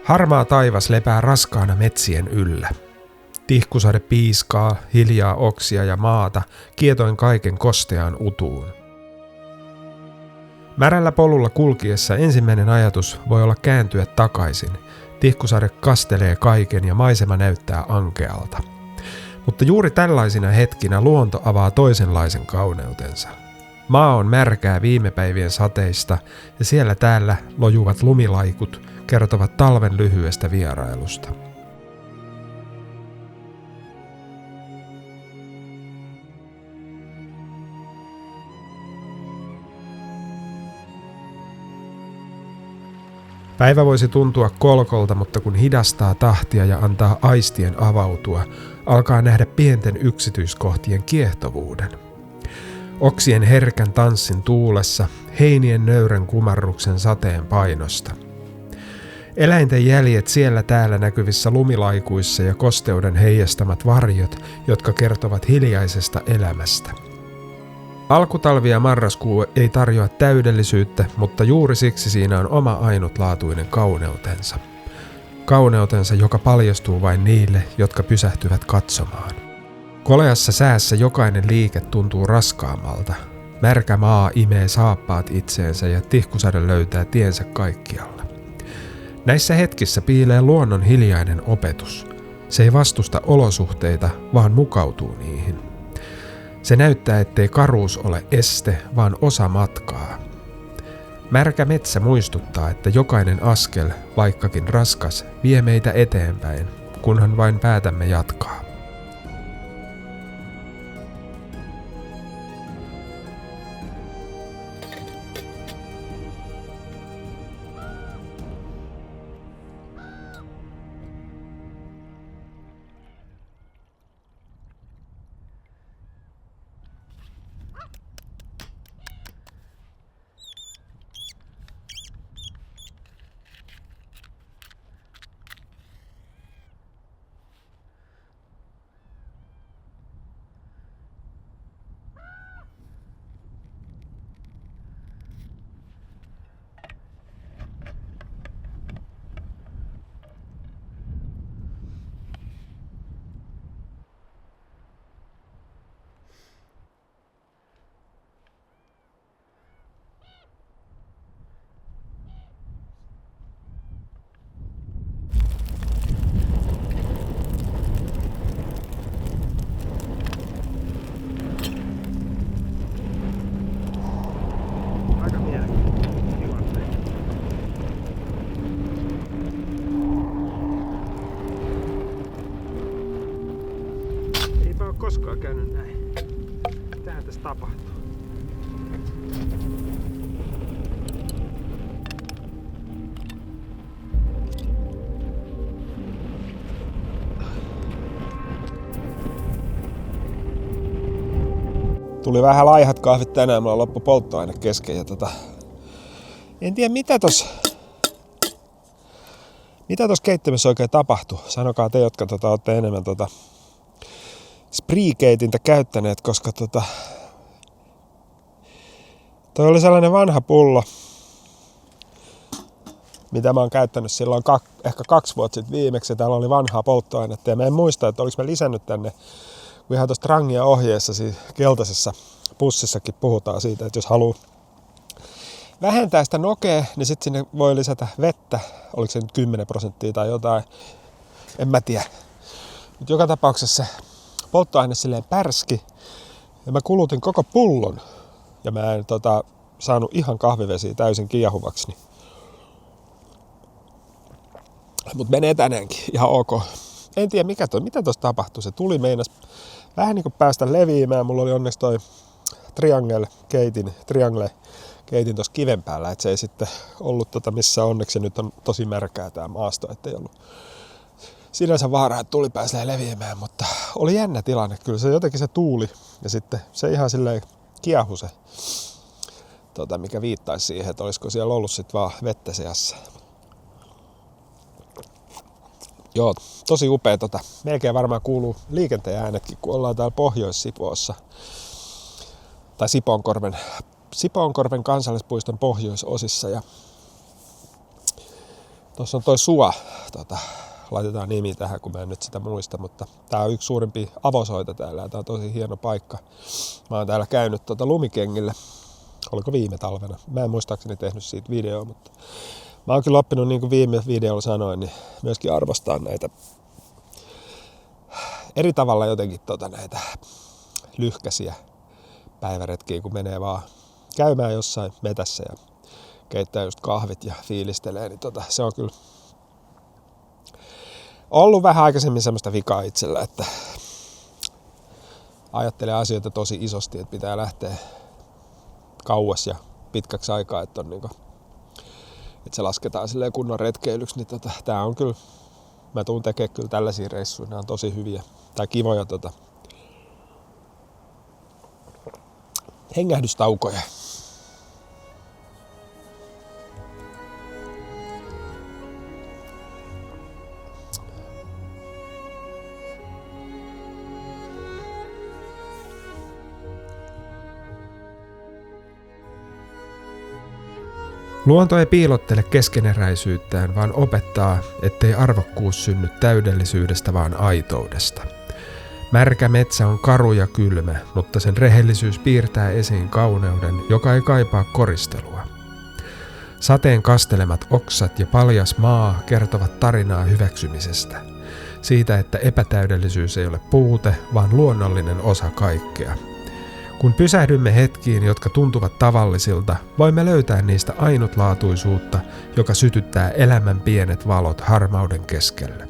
Harmaa taivas lepää raskaana metsien yllä. Tihkusade piiskaa hiljaa oksia ja maata, kietoin kaiken kosteaan utuun. Märällä polulla kulkiessa ensimmäinen ajatus voi olla kääntyä takaisin. Tihkusade kastelee kaiken ja maisema näyttää ankealta. Mutta juuri tällaisina hetkinä luonto avaa toisenlaisen kauneutensa. Maa on märkää viime päivien sateista ja siellä täällä lojuvat lumilaikut kertovat talven lyhyestä vierailusta. Päivä voisi tuntua kolkolta, mutta kun hidastaa tahtia ja antaa aistien avautua, alkaa nähdä pienten yksityiskohtien kiehtovuuden. Oksien herkän tanssin tuulessa, heinien nöyrän kumarruksen sateen painosta. Eläinten jäljet siellä täällä näkyvissä lumilaikuissa ja kosteuden heijastamat varjot, jotka kertovat hiljaisesta elämästä. Alkutalvi ja marraskuu ei tarjoa täydellisyyttä, mutta juuri siksi siinä on oma ainutlaatuinen kauneutensa. Kauneutensa, joka paljastuu vain niille, jotka pysähtyvät katsomaan. Koleassa säässä jokainen liike tuntuu raskaammalta. Märkä maa imee saappaat itseensä ja tihkusade löytää tiensä kaikkialla. Näissä hetkissä piilee luonnon hiljainen opetus. Se ei vastusta olosuhteita, vaan mukautuu niihin. Se näyttää, ettei karuus ole este, vaan osa matkaa. Märkä metsä muistuttaa, että jokainen askel, vaikkakin raskas, vie meitä eteenpäin, kunhan vain päätämme jatkaa. Koskaan käynyt näin. Mitähän tässä tapahtuu? Tuli vähän laihat kahvit tänään, mulla loppu polttoaine kesken ja en tiedä mitä tossa keittimessä oikein tapahtui. Sanokaa te, jotka olette enemmän Spreekeitintä käyttäneet, koska toi oli sellainen vanha pullo, mitä mä oon käyttänyt silloin ehkä 2 vuotta sitten viimeksi. Täällä oli vanhaa polttoainetta ja mä en muista, että oliko mä lisännyt tänne, kun ihan tuosta Trangia ohjeessa, siis keltaisessa pussissakin puhutaan siitä, että jos haluaa vähentää sitä nokea, niin sitten sinne voi lisätä vettä, oliko se nyt 10% tai jotain, en mä tiedä. Mutta joka tapauksessa se polttoaine silleen pärski ja mä kulutin koko pullon ja mä en saanut ihan kahvivesiä täysin kiehuvaksi. Mut menee tänäänkin ihan ok. En tiedä mitä tossa tapahtui. Se tuli meinas vähän niinku päästä leviämään. Mulla oli onneksi toi Triangle keitin tossa kiven päällä, että se ei sitten ollut missä onneksi nyt on tosi märkää tää maasto, ettei ollut sinänsä vaaraa, että tuli pääsee leviämään, mutta oli jännä tilanne. Kyllä se jotenkin se tuuli ja sitten se ihan silleen kiehu se, mikä viittaisi siihen, että olisiko siellä ollut sitten vaan vettä seassa. Joo, tosi upea. Melkein varmaan kuuluu liikenteen äänetkin, kun ollaan täällä Pohjois-Sipoossa. Tai Sipoonkorven kansallispuiston pohjoisosissa. Ja Tuossa on toi Suo, laitetaan nimi tähän, kun mä en nyt sitä muista, mutta tää on yksi suurimpia avosoita täällä ja tää on tosi hieno paikka. Mä oon täällä käynyt lumikengille, oliko viime talvena, mä en muistaakseni tehnyt siitä videoa, mutta mä oon kyllä oppinut, niin kuin viime videolla sanoin, niin myöskin arvostaa näitä eri tavalla jotenkin näitä lyhkäisiä päiväretkiä, kun menee vaan käymään jossain metässä ja keittää just kahvit ja fiilistelee, niin se on kyllä ollut vähän aikaisemmin semmoista vikaa itsellä, että ajattelee asioita tosi isosti, että pitää lähteä kauas ja pitkäksi aikaa, että on niinku, että se lasketaan silleen kunnon retkeilyksi, niin tää on kyllä, mä tuun tekemään kyllä tällaisia reissuja, nämä on tosi hyviä tai kivoja hengähdystaukoja. Luonto ei piilottele keskeneräisyyttään, vaan opettaa, ettei arvokkuus synny täydellisyydestä, vaan aitoudesta. Märkä metsä on karu ja kylmä, mutta sen rehellisyys piirtää esiin kauneuden, joka ei kaipaa koristelua. Sateen kastelemat oksat ja paljas maa kertovat tarinaa hyväksymisestä. Siitä, että epätäydellisyys ei ole puute, vaan luonnollinen osa kaikkea. Kun pysähdymme hetkiin, jotka tuntuvat tavallisilta, voimme löytää niistä ainutlaatuisuutta, joka sytyttää elämän pienet valot harmauden keskelle.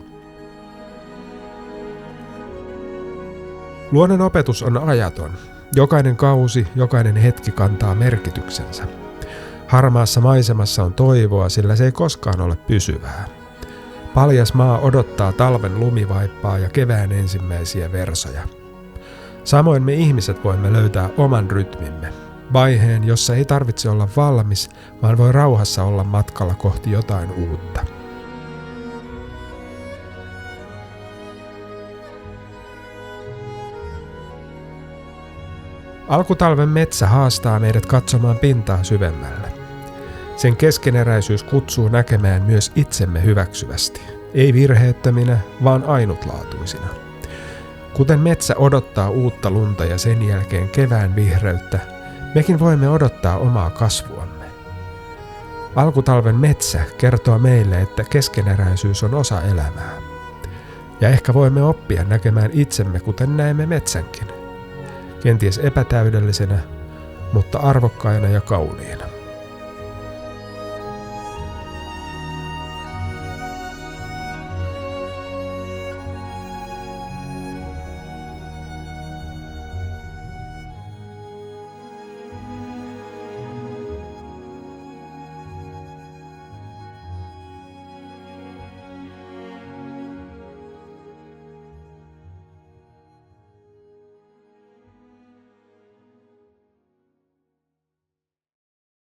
Luonnon opetus on ajaton. Jokainen kausi, jokainen hetki kantaa merkityksensä. Harmaassa maisemassa on toivoa, sillä se ei koskaan ole pysyvää. Paljas maa odottaa talven lumivaippaa ja kevään ensimmäisiä versoja. Samoin me ihmiset voimme löytää oman rytmimme, vaiheen, jossa ei tarvitse olla valmis, vaan voi rauhassa olla matkalla kohti jotain uutta. Alkutalven metsä haastaa meidät katsomaan pintaa syvemmälle. Sen keskeneräisyys kutsuu näkemään myös itsemme hyväksyvästi, ei virheettöminä, vaan ainutlaatuisina. Kuten metsä odottaa uutta lunta ja sen jälkeen kevään vihreyttä, mekin voimme odottaa omaa kasvuamme. Alkutalven metsä kertoo meille, että keskeneräisyys on osa elämää. Ja ehkä voimme oppia näkemään itsemme, kuten näemme metsänkin. Kenties epätäydellisenä, mutta arvokkaina ja kauniina.